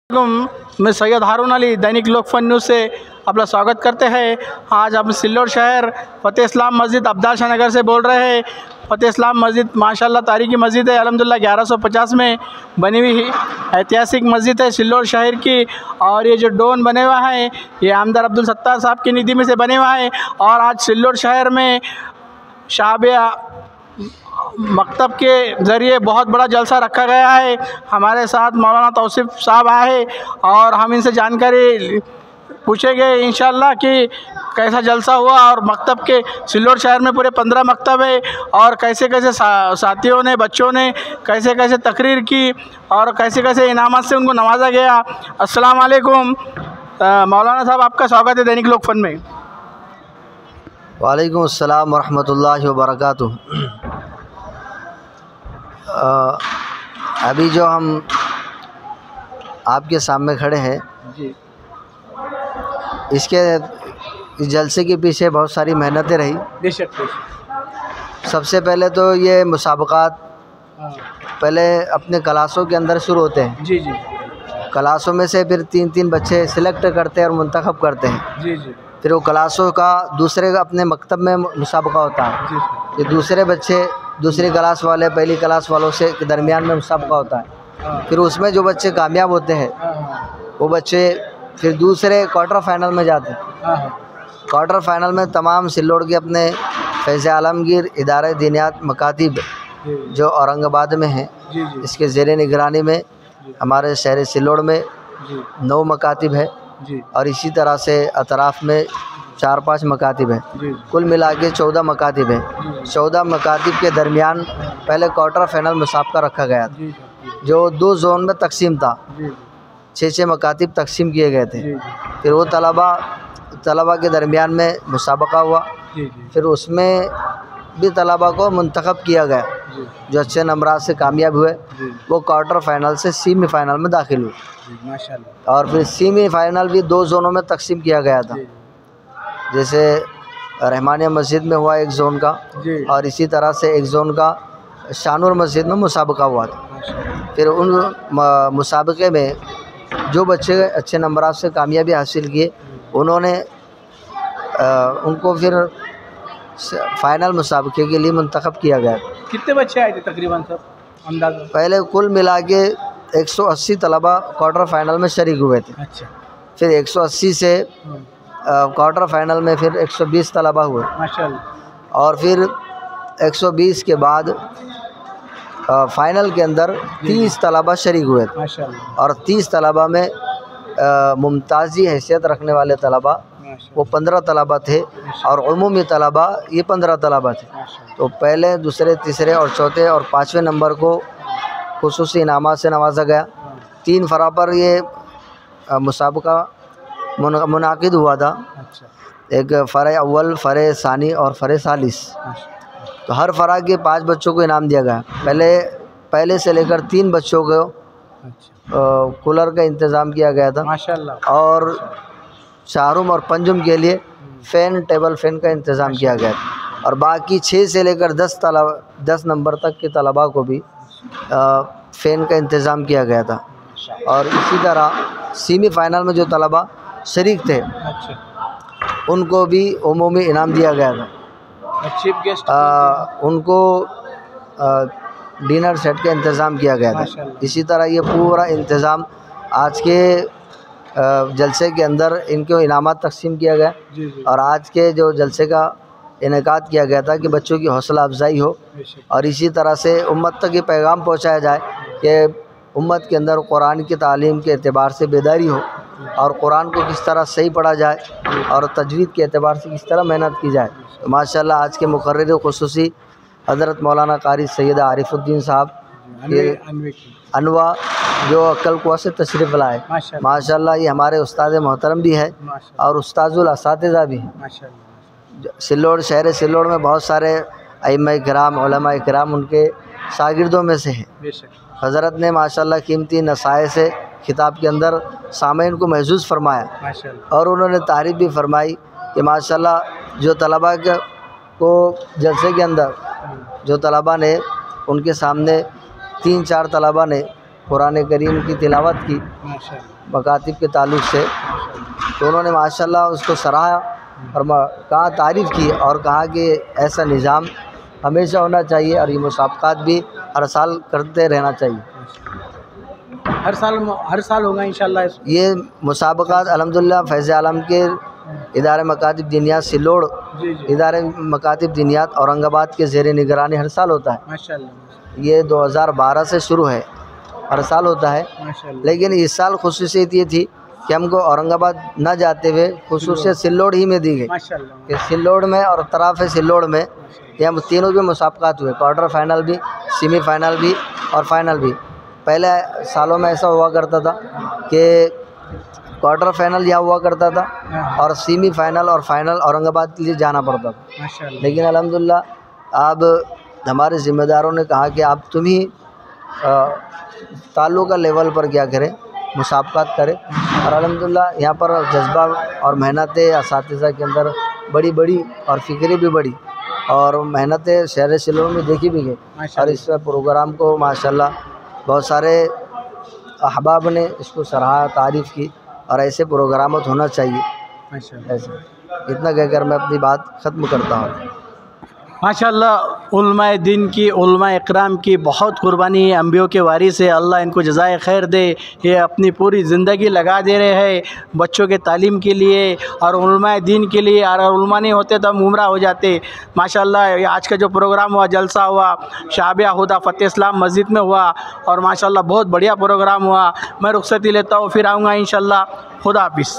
मैं सैयद हारून अली दैनिक लोकफन न्यूज़ से आपका स्वागत करते हैं। आज हम सिल्लोड शहर फ़तेह इस्लाम मस्जिद अब्दाल शाह नगर से बोल रहे हैं। फ़तेह इस्लाम मस्जिद माशाल्लाह तारीखी मस्जिद है। अल्हम्दुलिल्लाह 1150 में बनी हुई ऐतिहासिक मस्जिद है सिल्लोड शहर की। और ये जो डोन बने हुआ है ये आमदार अब्दुल सत्तार साहब की निधि में से बने हुआ है। और आज सिल्लोड शहर में शाबिया मकतब के ज़रिए बहुत बड़ा जलसा रखा गया है। हमारे साथ मौलाना तौसीफ़ साहब आए और हम इनसे जानकारी पूछेंगे इंशाअल्लाह कि कैसा जलसा हुआ और मकतब के सिल्लोड शहर में पूरे 15 मकतब है और कैसे कैसे साथियों ने बच्चों ने कैसे कैसे तकरीर की और कैसे कैसे इनामात से उनको नवाजा गया। अस्सलाम वालेकुम मौलाना साहब, आपका स्वागत है दैनिक लोकफन में। वालेकुम अस्सलाम वरहमतुल्लाहि वबरकातुहू। अभी जो हम आपके सामने खड़े हैं जी, इसके इस जलसे के पीछे बहुत सारी मेहनतें रही। बेशक। सबसे पहले तो ये मुसाबकात पहले अपने क्लासों के अंदर शुरू होते हैं। जी जी। क्लासों में से फिर 3-3 बच्चे सिलेक्ट करते हैं और मुंतखब करते हैं। जी जी। फिर वो क्लासों का दूसरे अपने मकतब में मुसाबका होता है। जी ये दूसरे बच्चे दूसरी क्लास वाले पहली क्लास वालों से दरमियान में मुसाबका होता है। फिर उसमें जो बच्चे कामयाब होते हैं वो बच्चे फिर दूसरे क्वार्टर फाइनल में जाते हैं। क्वार्टर फाइनल में तमाम सिल्लोड के अपने फैज़ आलमगीर इदारे दीनियात मकातिब जो औरंगाबाद में हैं, इसके ज़ेरे निगरानी में हमारे शहर सिल्लोड में 9 मकातिब है और इसी तरह से अतराफ़ में 4-5 मकातिब है। कुल मिला के 14 मकातिब है। 14 मकातिब के दरमियान पहले क्वार्टर फाइनल मुसाबका रखा गया था जो 2 जोन में तकसीम था। 6-6 मकातिब तकसीम किए गए थे। फिर वो तलबा के दरमियान में मुसाबका हुआ। फिर उसमें भी तलबा को मुंतखब किया गया। जो अच्छे नंबरात से कामयाब हुए वो क्वार्टर फाइनल से सेमी फाइनल में दाखिल हुए माशाल्लाह। और फिर सेमी फाइनल भी 2 जोनों में तकसीम किया गया था। जैसे रहमानिया मस्जिद में हुआ 1 जोन का और इसी तरह से 1 जोन का शानूर मस्जिद में मुसाबका हुआ था। फिर उन मुसाबके में जो बच्चे अच्छे नंबरात से कामयाबी हासिल किए उन्होंने उनको फिर फाइनल मुसाबके के लिए मुंतखब किया गया। कितने बच्चे आए थे तकरीबन सब अंदाज़ा? पहले कुल मिला के 180 तलबा क्वार्टर फाइनल में शरीक हुए थे। अच्छा। फिर फिर 180 से क्वार्टर फाइनल में फिर 120 तलबा हुए माशाल्लाह। और फिर 120 के बाद फाइनल के अंदर 30 तलबा शरीक हुए थे माशाल्लाह। और 30 तलबा में मुमताज़ी हैसियत रखने वाले तलबा वो 15 तलबा थे और उमूमी तलबा ये 15 तलबा थे। तो पहले दूसरे तीसरे और चौथे और 5वें नंबर को खुसूसी इनामात से नवाजा गया। 3 फरा पर ये मुसाबका मुनाकिद हुआ था। एक फ़रे अव्वल, फ़रे सानी और फ़रे सालिस। तो हर फरा के 5 बच्चों को इनाम दिया गया। पहले से लेकर 3 बच्चों को कूलर का इंतज़ाम किया गया था माशाल्लाह। और चारुम और पंजुम के लिए फ़ैन, टेबल फ़ैन का इंतज़ाम किया गया था। और बाकी 6 से लेकर 10 नंबर तक के तलबा को भी फ़ैन का इंतज़ाम किया गया था। और इसी तरह सेमी फाइनल में जो तलबा शरीक थे उनको भी उमूमी इनाम दिया गया था। चीफ गेस्ट उनको डिनर सेट का इंतज़ाम किया गया था। इसी तरह ये पूरा इंतज़ाम आज के जलसे के अंदर इनको इनामात तकसीम किया गया। और आज के जो जलसे का इनेकाद किया गया था कि बच्चों की हौसला अफजाई हो और इसी तरह से उम्मत तक ये पैगाम पहुँचाया जाए कि उम्मत के अंदर कुरान की तालीम के एतबार से बेदारी हो और कुरान को किस तरह सही पढ़ा जाए और तजवीद के एतबार से किस तरह मेहनत की जाए। तो माशाल्लाह आज के मुकर्रिर खुसूसी हज़रत मौलाना कारी सैयद आरिफुद्दीन साहब ये अनवा जो अक्कलकुआ से तशरीफ़ लाए माशाल्लाह। ये हमारे उस्ताद मोहतरम भी है और उस्ताजुल असातिज़ा भी हैं। सिल्लोड शहर सिल्लोड में बहुत सारे अइम्मा-ए किराम, उलमा-ए किराम उनके शागिर्दों में से हैं। हज़रत ने माशाल्लाह कीमती नसाए से खिताब के अंदर सामईन को महसूस फरमाया और उन्होंने तारीफ़ भी फरमाई कि माशाल्लाह जो तलबा को जलसे के अंदर जो तलबा ने उनके सामने 3-4 तलबा ने कुरान करीम की तिलावत की माशाल्लाह। मकातिब के ताल्लुक़ से, तो उन्होंने माशाल्लाह उसको सराहा और कहा, तारीफ़ की और कहा कि ऐसा निज़ाम हमेशा होना चाहिए और ये मुसाबक़ात भी हर साल करते रहना चाहिए। हर साल होगा इंशाल्लाह। ये मुसाबक़ात अल्हम्दुलिल्लाह फैज़ आलम के इदारे मकातिब दीनियात सिल्लोड़, इदारे मकातिब दीनियात औरंगाबाद के ज़ेर निगरानी हर साल होता है। माशाल्लाह। ये 2012 से शुरू है, हर साल होता है। माशाल्लाह। लेकिन इस साल खुसूसियत ये थी कि हमको औरंगाबाद न जाते हुए खुसूसियत सिल्लोड़ ही में दी गई माशाल्लाह। कि सिल्लोड़ में और तराफ सिल्लोड़ में यहाँ तीनों भी मुसाबक़ात हुए, क्वार्टर फाइनल भी, सेमीफाइनल भी और फाइनल भी। पहले सालों में ऐसा हुआ करता था कि क्वार्टर फाइनल यहाँ हुआ करता था और सेमीफाइनल और फाइनल औरंगाबाद के लिए जाना पड़ता था। माशाल्लाह। लेकिन अल्हम्दुलिल्लाह अब हमारे ज़िम्मेदारों ने कहा कि आप तुम ही ताल्लुक़ा लेवल पर क्या करें, मुसाबक़ात करें। और अल्हम्दुलिल्लाह यहाँ पर जज्बा और मेहनतें असातिज़ा के अंदर बड़ी बड़ी और फ़िक्री भी बड़ी और मेहनतें शहर सिल्लोड़ में देखी भी गई। और इस प्रोग्राम को माशाल्लाह बहुत सारे अहबाब ने इसको सराहा, तारीफ़ की और ऐसे प्रोग्राम होना चाहिए। माशाल्लाह। ऐसे इतना कहकर मैं अपनी बात ख़त्म करता हूँ। माशाल्लाह उलमाए दीन की, उलमाए इकराम की बहुत कुर्बानी है, अम्बियों के वारिस है। अल्लाह इनको जज़ाए खैर दे। ये अपनी पूरी ज़िंदगी लगा दे रहे हैं बच्चों के तालीम के लिए और उलमाए दीन के लिए। और उलमा नहीं होते तो हम गुमराह हो जाते। माशाल्लाह ये आज का जो प्रोग्राम हुआ, जलसा हुआ, शाबिया हुदा फ़तेह इस्लाम मस्जिद में हुआ और माशाल्लाह बहुत बढ़िया प्रोग्राम हुआ। मैं रुख़्सती लेता हूँ, फिर आऊँगा इंशाल्लाह। खुदा हाफिज़।